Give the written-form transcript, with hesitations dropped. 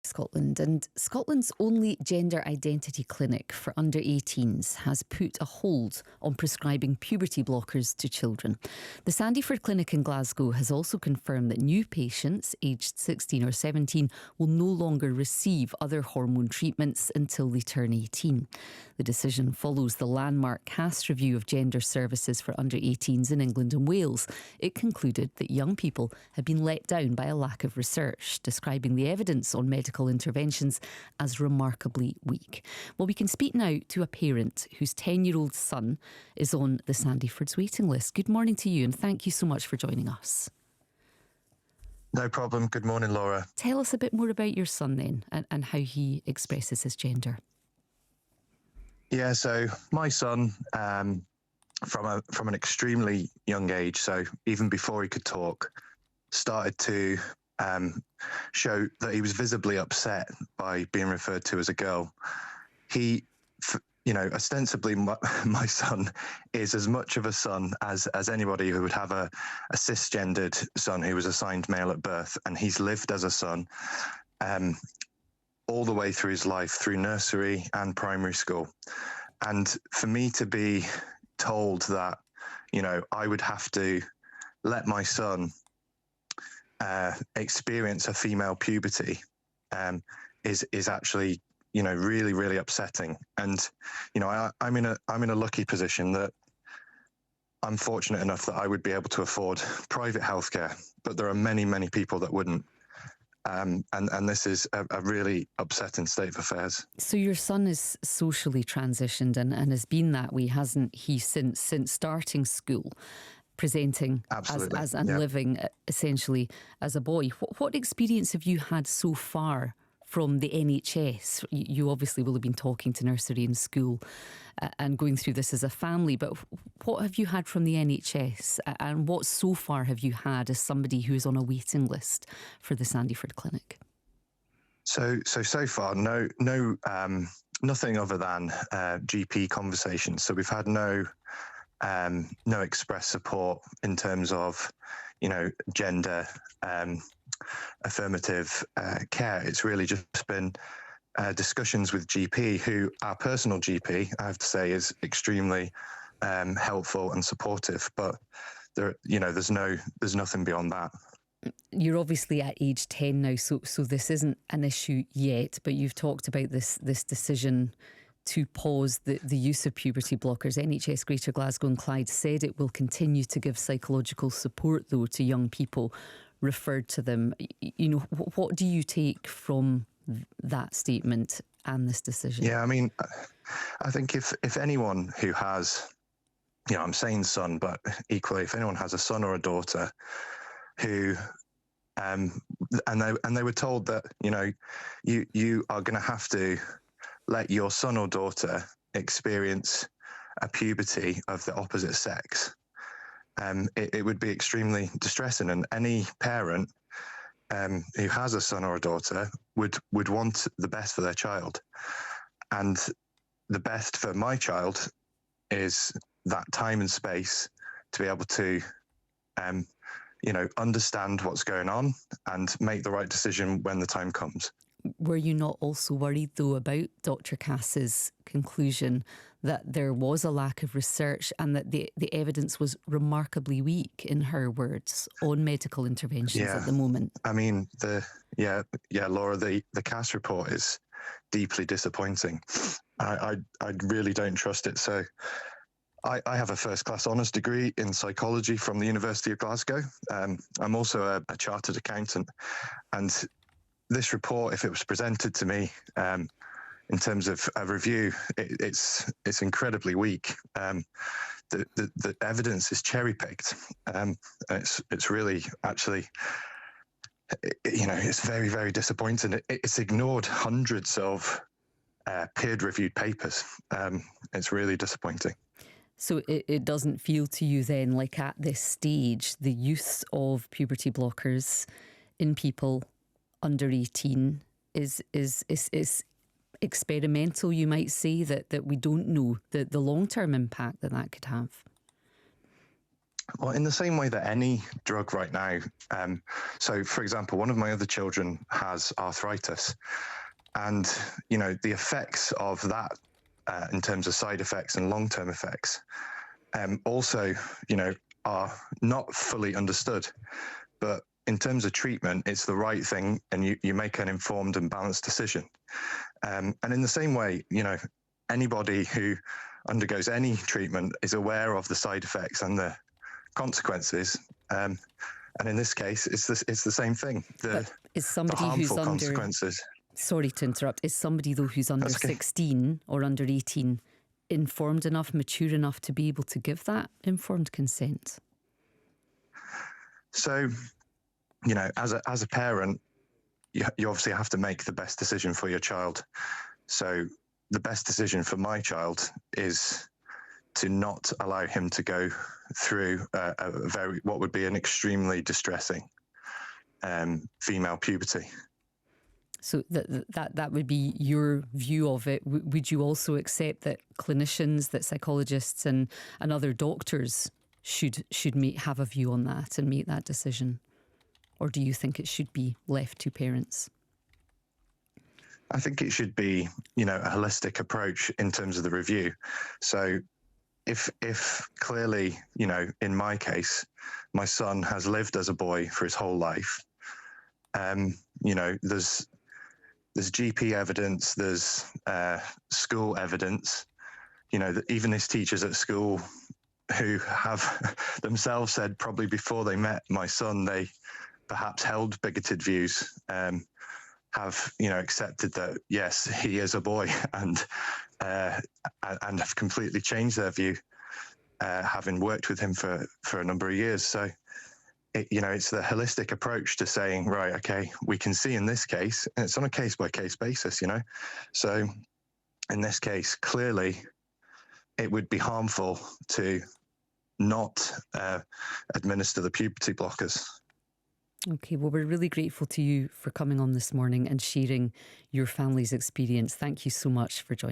Scotland, and Scotland's only gender identity clinic for under 18s has put a hold on prescribing puberty blockers to children. The Sandyford Clinic in Glasgow has also confirmed that new patients aged 16 or 17 will no longer receive other hormone treatments until they turn 18. The decision follows the landmark CAST review of gender services for under 18s in England and Wales. It concluded that young people had been let down by a lack of research, describing the evidence on medical interventions as remarkably weak. Well, we can speak now to a parent whose 10-year-old son is on the Sandyford's waiting list. Good morning to you, and thank you so much for joining us. No problem. Good morning, Laura. Tell us a bit more about your son then, and how he expresses his gender. Yeah, so my son, from an extremely young age, so even before he could talk, started to show that he was visibly upset by being referred to as a girl. He, ostensibly my son is as much of a son as anybody who would have a cisgendered son who was assigned male at birth, and he's lived as a son all the way through his life, through nursery and primary school. And for me to be told that, I would have to let my son experience a female puberty is actually, really, really upsetting. And, I'm in a lucky position that I'm fortunate enough that I would be able to afford private healthcare, but there are many, many people that wouldn't. And this is a really upsetting state of affairs. So your son is socially transitioned and has been that way, hasn't he, since starting school, presenting as and living essentially as a boy. What experience have you had so far from the NHS? You obviously will have been talking to nursery and school and going through this as a family, but what have you had from the NHS, and what so far have you had as somebody who is on a waiting list for the Sandyford Clinic? So far, nothing other than GP conversations. So we've had no express support in terms of, gender affirmative care. It's really just been discussions with GP, who our personal GP, I have to say, is extremely helpful and supportive. But there's nothing beyond that. You're obviously at age 10 now, so this isn't an issue yet. But you've talked about this decision to pause the use of puberty blockers. NHS Greater Glasgow and Clyde said it will continue to give psychological support, though, to young people referred to them. What do you take from that statement and this decision? Yeah, I think if anyone who has, I'm saying son, but equally, if anyone has a son or a daughter who, and they were told that, you are going to have to let your son or daughter experience a puberty of the opposite sex, it would be extremely distressing. And any parent who has a son or a daughter would want the best for their child. And the best for my child is that time and space to be able to, understand what's going on and make the right decision when the time comes. Were you not also worried, though, about Dr. Cass's conclusion that there was a lack of research and that the evidence was remarkably weak, in her words, on medical interventions at the moment? Laura, the Cass report is deeply disappointing. I really don't trust it. So I have a first-class honours degree in psychology from the University of Glasgow. I'm also a chartered accountant, and this report, if it was presented to me in terms of a review, it's incredibly weak. The evidence is cherry picked. It's really actually, it's very, very disappointing. It's ignored hundreds of peer reviewed papers. It's really disappointing. So it doesn't feel to you then like at this stage the use of puberty blockers in people under 18 is experimental, you might say, that we don't know the long-term impact that could have? Well, in the same way that any drug right now, so for example, one of my other children has arthritis, and the effects of that in terms of side effects and long-term effects also are not fully understood. But in terms of treatment, it's the right thing, and you make an informed and balanced decision. And in the same way, anybody who undergoes any treatment is aware of the side effects and the consequences. And in this case, it's the same thing. The harmful consequences. Sorry to interrupt. Is somebody, though, who's under 16 or under 18 informed enough, mature enough to be able to give that informed consent? So, as a parent, you obviously have to make the best decision for your child. So the best decision for my child is to not allow him to go through what would be an extremely distressing female puberty. So that would be your view of it. Would you also accept that clinicians, that psychologists and other doctors should have a view on that and make that decision? Or do you think it should be left to parents? I think it should be, a holistic approach in terms of the review. So if clearly, in my case, my son has lived as a boy for his whole life, there's GP evidence, there's school evidence, even his teachers at school who have themselves said probably before they met my son, they perhaps held bigoted views, have accepted that yes, he is a boy, and have completely changed their view, having worked with him for a number of years. So it's the holistic approach to saying, right, okay, we can see in this case, and it's on a case by case basis, So in this case, clearly, it would be harmful to not administer the puberty blockers. Okay, well, we're really grateful to you for coming on this morning and sharing your family's experience. Thank you so much for joining.